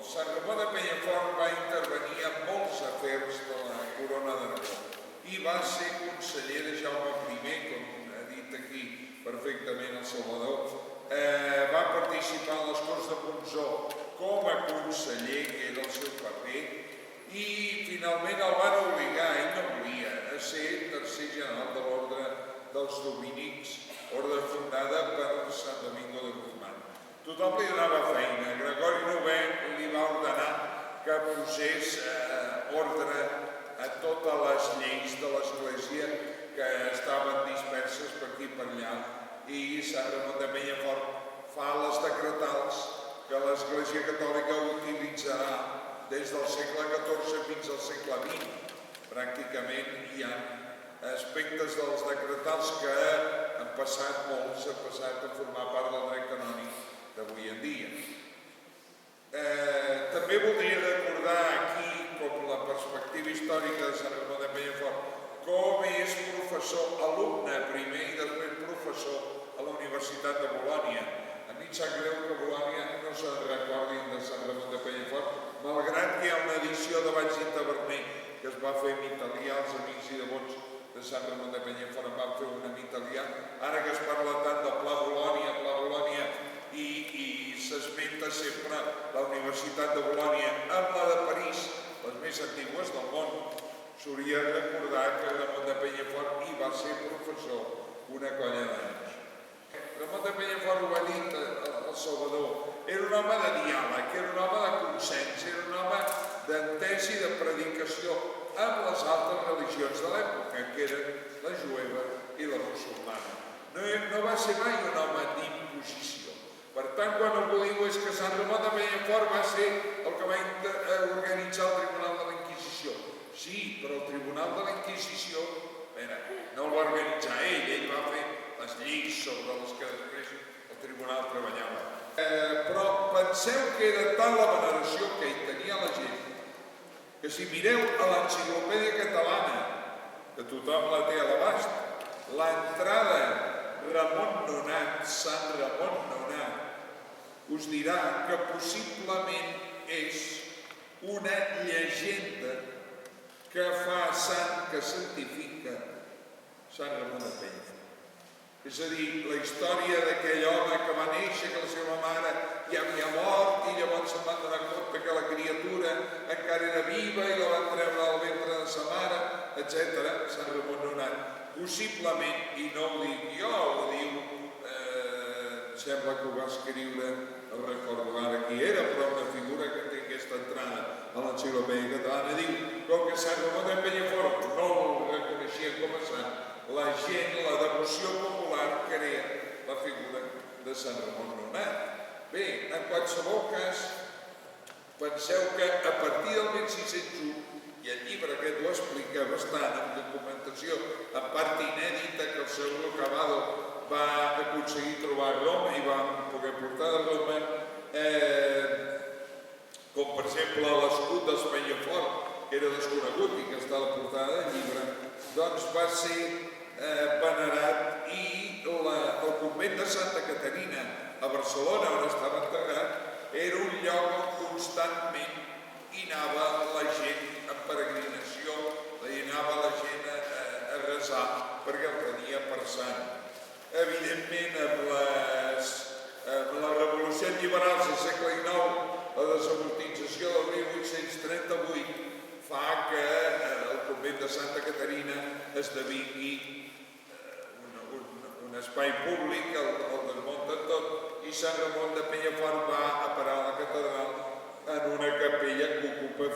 Sant Ramon de Penyafort va intervenir en molts afers de la Corona d'Aragó i va ser conseller de Jaume I, com ha dit aquí perfectament el Salvador. Va participar en les Corts de Montsó com a conseller, que era el seu paper, i finalment el van obligar, ell no volia, a ser tercer general de l'Orde dels Dominics, ordre fundada per Sant Domingo de Guzmán. Tothom li donava feina. Gregori IX li va ordenar que posés ordre a totes les lleis de l'Església que estaven disperses per aquí i per allà, i Sant Ramon de Penyafort fa les decretals que l'Església Catòlica utilitzarà des del segle XIV fins al segle XX. Pràcticament hi ha aspectes dels decretals que han passat molts, han passat a formar part del dret canònic d'avui en dia. També voldria recordar aquí, com la perspectiva històrica de Sant Ramon de Penyafort, com és professor, alumne primer i després professor a la Universitat de Bolònia. A mi em sap greu que Bolònia no se'n recordin de Sant Ramon de Penyafort, malgrat que hi ha una edició de Valls i Taverner que es va fer en italià, els amics i devots de Sant Ramon de Penyafort en van fer una en italià. Ara que es parla tant del Pla Bolònia, i s'esmenta sempre la Universitat de Bolònia amb la de París, les més antigues del món, s'hauria de recordar que Ramon de Penyafort hi va ser professor una colla d'anys. Ramon de Penyafort, ho ha dit el Salvador, era un home de diàleg, era un home de consens, era un home d'entesa i de predicació amb les altres religions de l'època, que eren la jueva i la musulmana. No va ser mai un home d'imposició. Per tant, quan algú diu és que Sant Ramon de Penyafort va ser el que va organitzar el Tribunal de la Inquisició. Sí, però el Tribunal de la Inquisició no el va organitzar ell va fer les lleis sobre les que després el Tribunal treballava. Però penseu que era tant la veneració que hi tenia la gent, que si mireu a l'Enciclopèdia Catalana, que tothom la té a l'abast, l'entrada Ramon Nonat, Sant Ramon Nonat, us dirà que possiblement és una llegenda que fa sant, que santifica Sant Ramon de Penyafort. És a dir, la història d'aquell home que va néixer, que la seva mare ja havia mort i llavors se'n van donar compte que la criatura encara era viva i la van treure del ventre de sa mare, etc. Sant Ramon Nonat. Possiblement, i no ho dic jo, ho diu, sembla que ho va escriure, no recordo ara qui era, però una figura que té aquesta entrada a l'Enciclopèdia Catalana, diu, com que Sant Ramon de Penyafort no el reconeixia com a sant, la gent, la devoció popular crea la figura de Sant Ramon Nonat. Bé, en qualsevol cas, penseu que a partir del 1601, i el llibre aquest ho explica bastant, amb documentació, en part inèdita, que el Saulo Cavado va aconseguir trobar a Roma i va poder portar de Roma, com per exemple l'escut dels Penyafort, que era desconegut i que està a la portada del llibre, doncs va ser venerat i el convent de Santa Caterina a Barcelona, on estava enterrat, era un lloc on constantment hi anava la gent en peregrinació, hi anava la gent a resar perquè el tenia per sant. Evidentment, amb les revolucions liberals del segle XIX, la desamortització del 1838 fa que el convent de Santa Caterina esdevingui un espai públic, el desmunta tot, i Sant Ramon de Penyafort va a parar a la catedral en una capella que ocupa